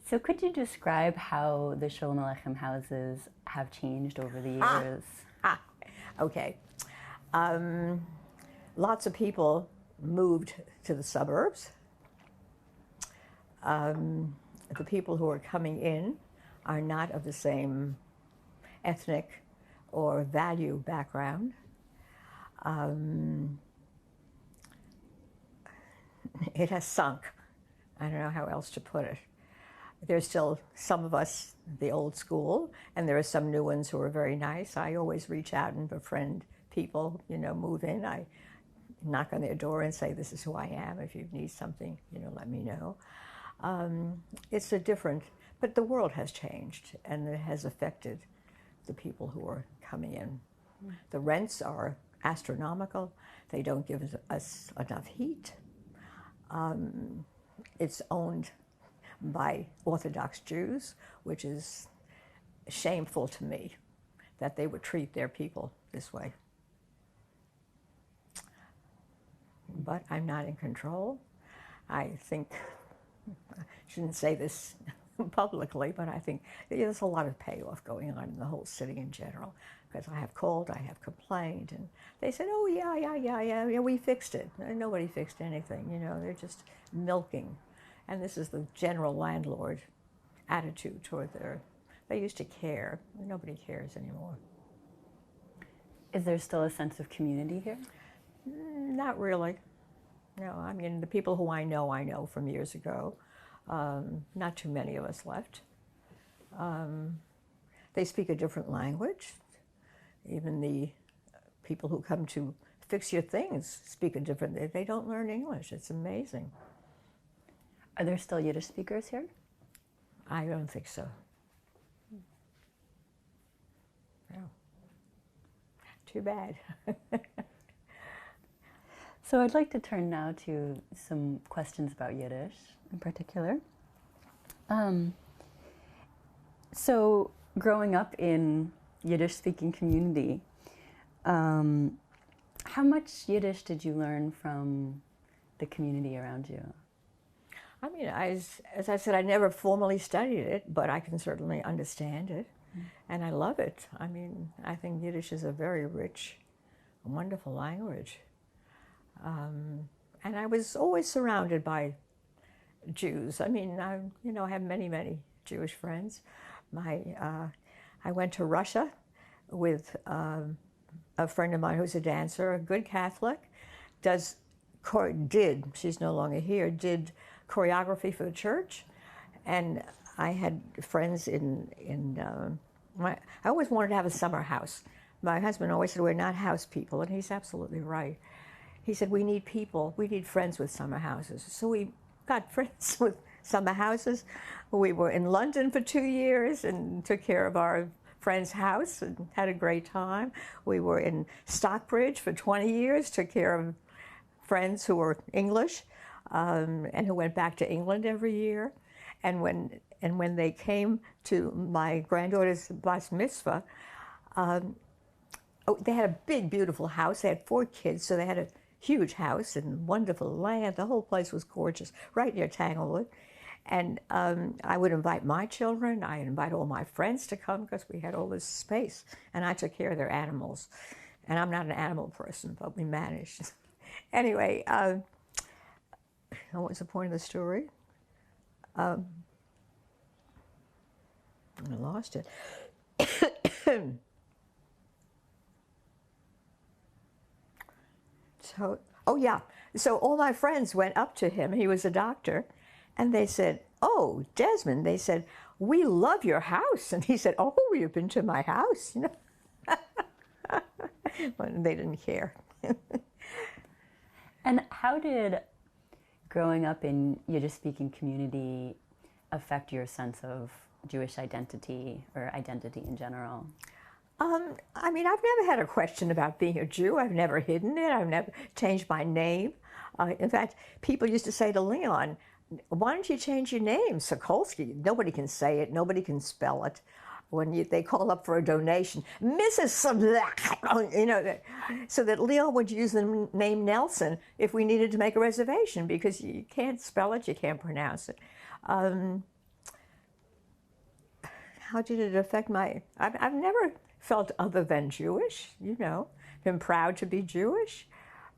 So could you describe how the Sholem Aleichem Houses have changed over the years? Okay. Lots of people moved to the suburbs. The people who are coming in are not of the same ethnic or value background. It has sunk. I don't know how else to put it. There's still some of us, the old school, and there are some new ones who are very nice. I always reach out and befriend people, move in. I knock on their door and say, this is who I am. If you need something, let me know. It's a different, but the world has changed, and it has affected the people who are coming in. The rents are astronomical. They don't give us enough heat. It's owned by Orthodox Jews, which is shameful to me that they would treat their people this way. But I'm not in control. I think, I shouldn't say this publicly, but I think there's a lot of payoff going on in the whole city in general. Because I have called, I have complained, and they said, oh, yeah, we fixed it. And nobody fixed anything, you know, they're just milking. And this is the general landlord attitude toward they used to care. Nobody cares anymore. Is there still a sense of community here? Not really. No, I mean, the people who I know from years ago. Not too many of us left. They speak a different language. Even the people who come to fix your things speak a different, they don't learn English. It's amazing. Are there still Yiddish speakers here? I don't think so. No. Too bad. So I'd like to turn now to some questions about Yiddish in particular. So growing up in Yiddish-speaking community, how much Yiddish did you learn from the community around you? I mean, as I said, I never formally studied it, but I can certainly understand it, and I love it. I mean, I think Yiddish is a very rich, wonderful language. And I was always surrounded by Jews. I mean, I have many, many Jewish friends. I went to Russia with a friend of mine who's a dancer, a good Catholic, she's no longer here, did choreography for the church. And I had friends I always wanted to have a summer house. My husband always said, we're not house people, and he's absolutely right. He said, we need people, we need friends with summer houses. So we got friends with summer houses. We were in London for 2 years and took care of our friend's house and had a great time. We were in Stockbridge for 20 years, took care of friends who were English and who went back to England every year. And when they came to my granddaughter's bas mitzvah, they had a big, beautiful house. They had 4 kids, so they had a huge house and wonderful land. The whole place was gorgeous, right near Tanglewood. And I would invite my children. I invite all my friends to come because we had all this space. And I took care of their animals. And I'm not an animal person, but we managed. Anyway, what was the point of the story? I lost it. So all my friends went up to him. He was a doctor. And they said, oh, Desmond, they said, we love your house. And he said, oh, you've been to my house, you know. But they didn't care. And how did growing up in Yiddish-speaking community affect your sense of Jewish identity or identity in general? I mean, I've never had a question about being a Jew. I've never hidden it. I've never changed my name. In fact, people used to say to Leon, why don't you change your name, Sokolsky? Nobody can say it. Nobody can spell it. When they call up for a donation, Mrs. you know, so that Leon would use the name Nelson if we needed to make a reservation, because you can't spell it, you can't pronounce it. How did it affect I've never felt other than Jewish, you know, been proud to be Jewish.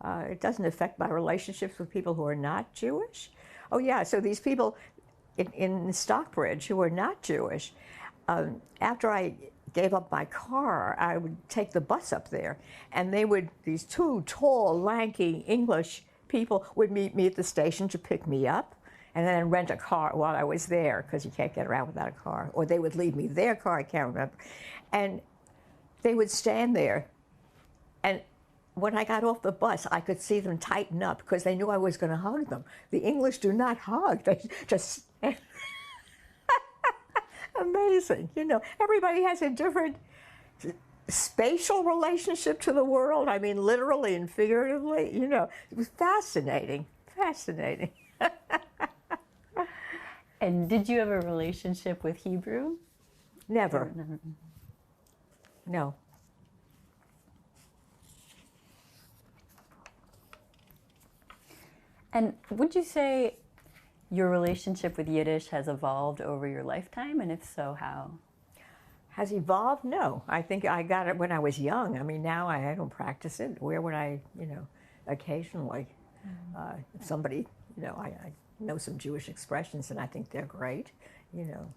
It doesn't affect my relationships with people who are not Jewish. Oh yeah, so these people in Stockbridge who are not Jewish, after I gave up my car, I would take the bus up there, and these 2 tall, lanky English people would meet me at the station to pick me up, and then rent a car while I was there, because you can't get around without a car. Or they would leave me their car, I can't remember. And they would stand there, and when I got off the bus, I could see them tighten up because they knew I was going to hug them. The English do not hug. They just... Amazing. You know, everybody has a different spatial relationship to the world. I mean, literally and figuratively, you know, it was fascinating, fascinating. And did you have a relationship with Hebrew? Never. Never. No. And would you say your relationship with Yiddish has evolved over your lifetime? And if so, how? Has evolved? No. I think I got it when I was young. I mean, now I don't practice it. Where would I, you know, occasionally, if somebody, you know, I know some Jewish expressions and I think they're great, you know,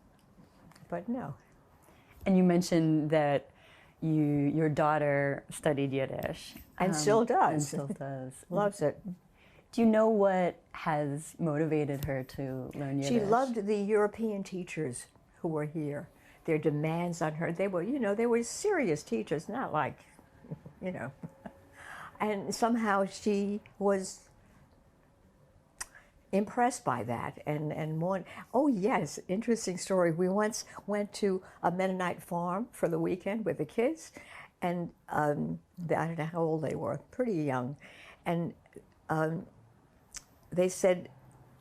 but no. And you mentioned that your daughter studied Yiddish. And still does. And still does. Loves it. Do you know what has motivated her to learn Yiddish? She loved the European teachers who were here. Their demands on her, they were, you know, they were serious teachers, not like, you know. And somehow she was impressed by that and more. Oh yes, interesting story. We once went to a Mennonite farm for the weekend with the kids, and I don't know how old they were, pretty young, and they said,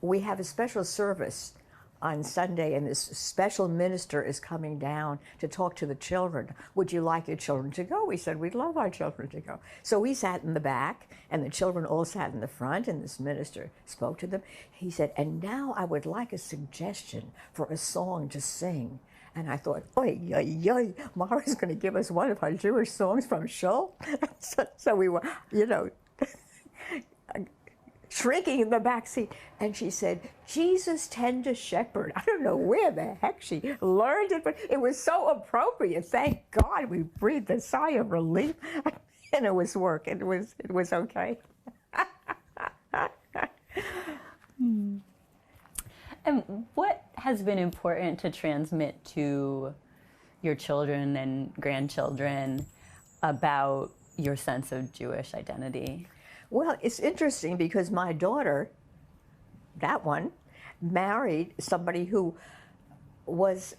we have a special service on Sunday, and this special minister is coming down to talk to the children. Would you like your children to go? We said, we'd love our children to go. So we sat in the back, and the children all sat in the front, and this minister spoke to them. He said, and now I would like a suggestion for a song to sing. And I thought, oy, oy, oy, Mara's going to give us one of her Jewish songs from Shul? So we were, you know, shrinking in the back seat, and she said, Jesus Tender Shepherd. I don't know where the heck she learned it, but it was so appropriate. Thank God we breathed a sigh of relief, and it was working. It was okay. And what has been important to transmit to your children and grandchildren about your sense of Jewish identity? Well, it's interesting because my daughter, that one, married somebody who was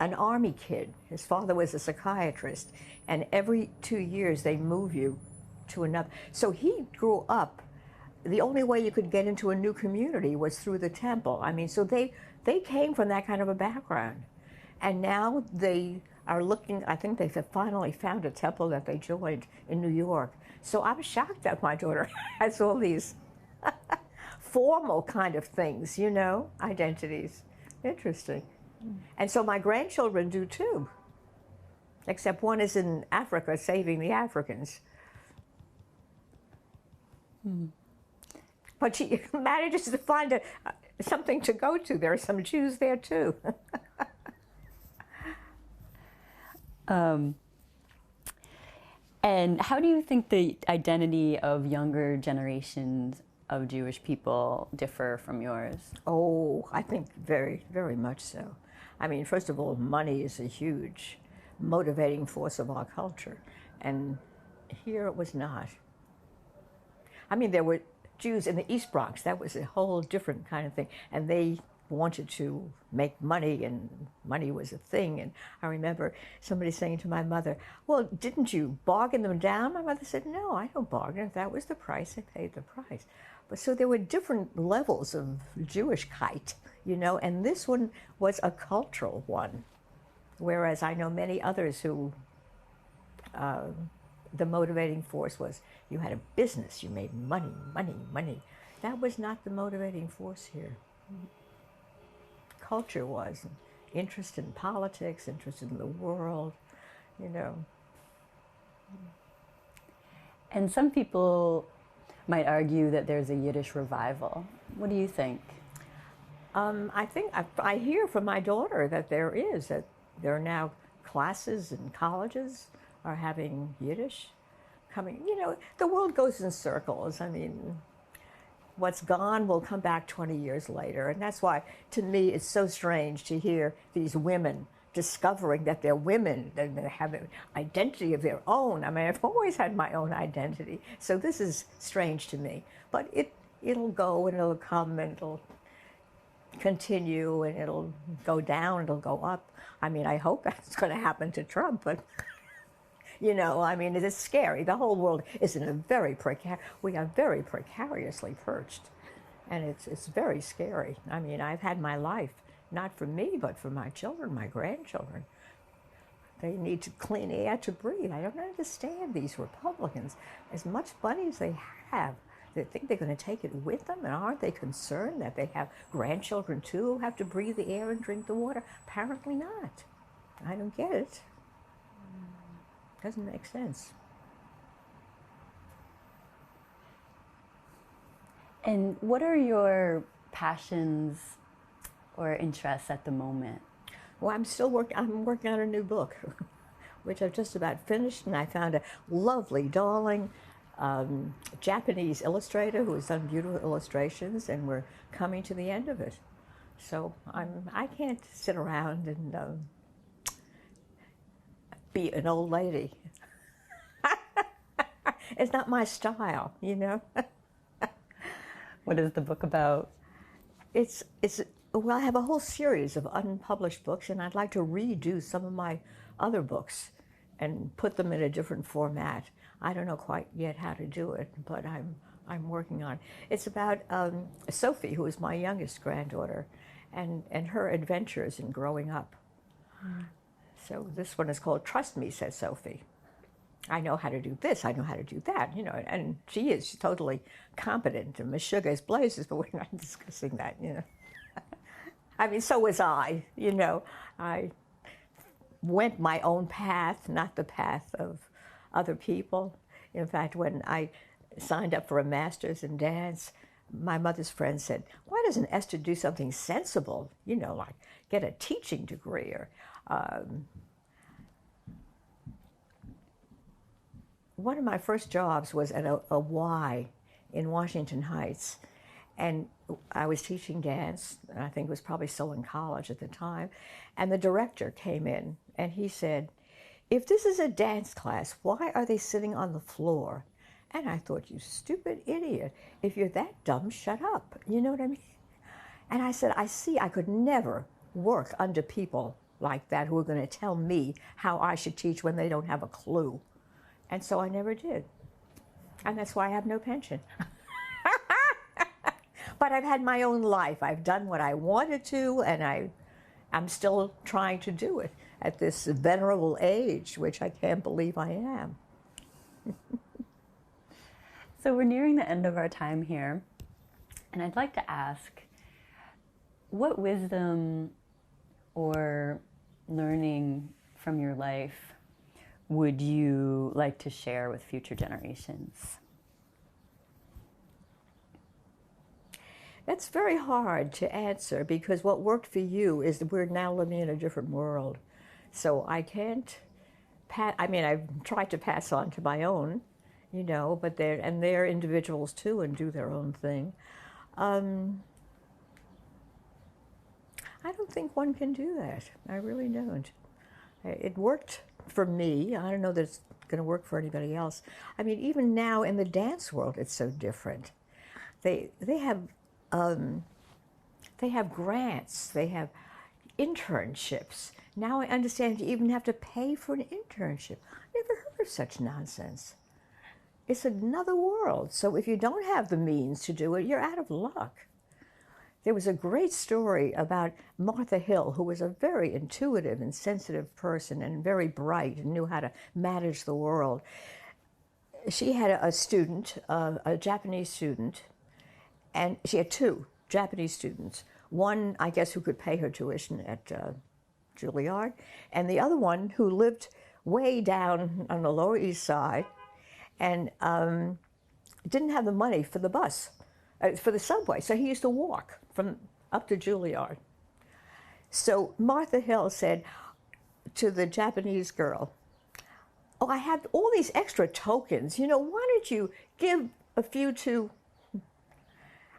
an army kid. His father was a psychiatrist, and every 2 years they move you to another. So he grew up, the only way you could get into a new community was through the temple. I mean, so they came from that kind of a background. And now they are looking, I think they finally found a temple that they joined in New York. So I'm shocked that my daughter has all these formal kind of things, you know, identities. Interesting. And so my grandchildren do too, except one is in Africa saving the Africans. But she manages to find something to go to. There are some Jews there too. And how do you think the identity of younger generations of Jewish people differ from yours? Oh, I think very, very much so. I mean, first of all, money is a huge motivating force of our culture, and here it was not. I mean, there were Jews in the East Bronx. That was a whole different kind of thing, and they wanted to make money, and money was a thing. And I remember somebody saying to my mother, well, didn't you bargain them down? My mother said, no, I don't bargain. If that was the price, I paid the price. But so there were different levels of Jewishkeit, you know, and this one was a cultural one. Whereas I know many others who, the motivating force was you had a business, you made money, money, money. That was not the motivating force here. Culture was interest in politics, interest in the world, you know. And some people might argue that there's a Yiddish revival. What do you think? I think I hear from my daughter that there is, that there are now classes in colleges are having Yiddish coming. You know, the world goes in circles. I mean, what's gone will come back 20 years later. And that's why, to me, it's so strange to hear these women discovering that they're women and they have an identity of their own. I mean, I've always had my own identity. So this is strange to me. But it'll go and it'll come and it'll continue, and it'll go down, it'll go up. I mean, I hope that's going to happen to Trump, but you know, I mean, it is scary. The whole world is in a we are very precariously perched, and it's very scary. I mean, I've had my life, not for me, but for my children, my grandchildren. They need to clean air to breathe. I don't understand these Republicans. As much money as they have, they think they're going to take it with them, and aren't they concerned that they have grandchildren too who have to breathe the air and drink the water? Apparently not. I don't get it. Doesn't make sense. And what are your passions or interests at the moment? Well, I'm working on a new book, which I've just about finished, and I found a lovely, darling Japanese illustrator who has done beautiful illustrations, and we're coming to the end of it. So I can't sit around and be an old lady. It's not my style, you know. What is the book about? Well, I have a whole series of unpublished books, and I'd like to redo some of my other books and put them in a different format. I don't know quite yet how to do it, but I'm working on it. It's about Sophie, who is my youngest granddaughter, and her adventures in growing up. So this one is called Trust Me, Says Sophie. I know how to do this, I know how to do that, you know, and she's totally competent, and Meshuggah is blazes, but we're not discussing that, you know. I mean, so was I, you know. I went my own path, not the path of other people. In fact, when I signed up for a master's in dance, my mother's friend said, why doesn't Esther do something sensible, you know, like get a teaching degree or one of my first jobs was at a Y in Washington Heights, and I was teaching dance, and I think it was probably still in college at the time, and the director came in, and he said, if this is a dance class, why are they sitting on the floor? And I thought, you stupid idiot, if you're that dumb, shut up, you know what I mean? And I said, I see I could never work under people like that who are going to tell me how I should teach when they don't have a clue. And so I never did. And that's why I have no pension. But I've had my own life. I've done what I wanted to, and I'm still trying to do it at this venerable age, which I can't believe I am. So we're nearing the end of our time here, and I'd like to ask, what wisdom or learning from your life would you like to share with future generations? That's very hard to answer, because what worked for you is that we're now living in a different world. So I can't, I've tried to pass on to my own, you know, but they're individuals too and do their own thing. I don't think one can do that. I really don't. It worked for me. I don't know that it's going to work for anybody else. I mean, even now in the dance world, it's so different. They have grants. They have internships. Now I understand you even have to pay for an internship. I never heard of such nonsense. It's another world. So if you don't have the means to do it, you're out of luck. There was a great story about Martha Hill, who was a very intuitive and sensitive person and very bright and knew how to manage the world. She had a student, a Japanese student, and she had two Japanese students. One, I guess, who could pay her tuition at Juilliard, and the other one who lived way down on the Lower East Side and didn't have the money for the bus, for the subway, so he used to walk from up to Juilliard. So Martha Hill said to the Japanese girl, oh, I have all these extra tokens, you know, why don't you give a few to...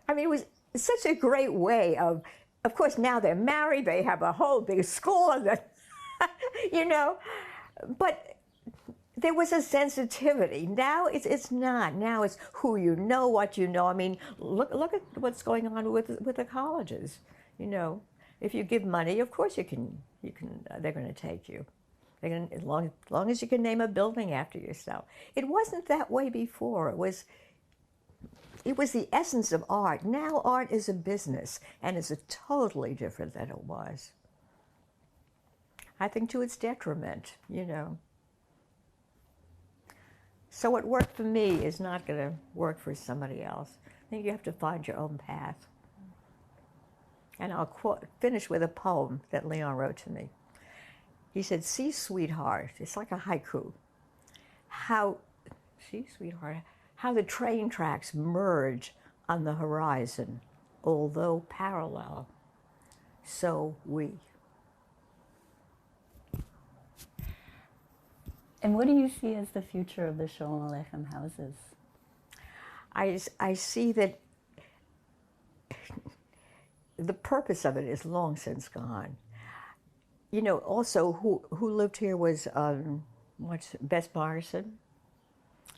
I mean, it was such a great way of course, now they're married, they have a whole big school, you know, but there was a sensitivity. Now it's not. Now it's who you know, what you know. I mean, look at what's going on with the colleges. You know, if you give money, of course they're going to take you. They're going to, as long as you can name a building after yourself. It wasn't that way before. It was the essence of art. Now art is a business, and it's totally different than it was. I think to its detriment, you know. So what worked for me is not going to work for somebody else. I think you have to find your own path. And I'll finish with a poem that Leon wrote to me. He said, "See, sweetheart," it's like a haiku. See, sweetheart, how the train tracks merge on the horizon, although parallel, so we. And what do you see as the future of the Sholem Aleichem Houses? I see that the purpose of it is long since gone. You know, also who lived here was Bess Morrison,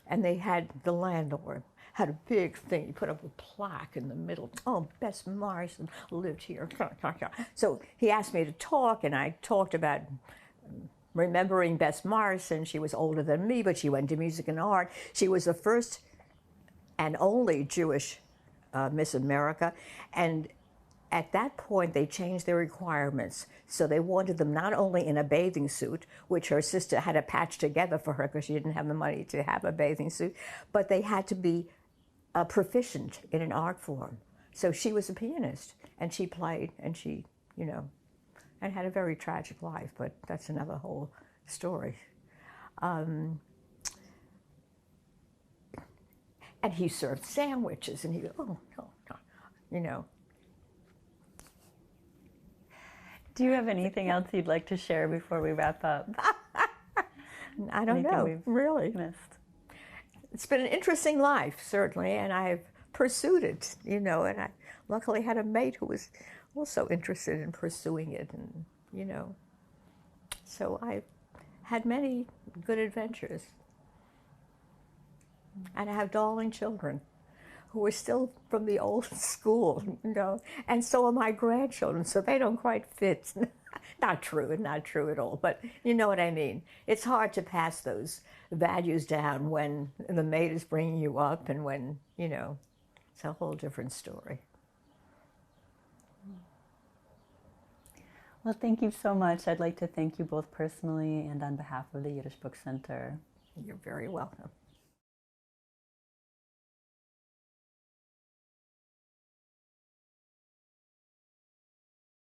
and they had the landlord had a big thing. He put up a plaque in the middle. Oh, Bess Morrison lived here. So he asked me to talk, and I talked about remembering Bess Morrison. She was older than me, but she went to music and art. She was the first and only Jewish Miss America, and at that point, they changed their requirements. So they wanted them not only in a bathing suit, which her sister had to patch together for her because she didn't have the money to have a bathing suit, but they had to be proficient in an art form. So she was a pianist, and she played, and she, you know, and had a very tragic life, but that's another whole story. And he served sandwiches, and he, you know. Do you have anything else you'd like to share before we wrap up? I don't know, really. Missed? It's been an interesting life, certainly, and I've pursued it, you know, and I luckily had a mate who was also interested in pursuing it, and, you know, so I've had many good adventures. And I have darling children who are still from the old school, you know, and so are my grandchildren, so they don't quite fit. Not true at all, but you know what I mean. It's hard to pass those values down when the maid is bringing you up, and when, you know, it's a whole different story. Well, thank you so much. I'd like to thank you both personally and on behalf of the Yiddish Book Center. You're very welcome.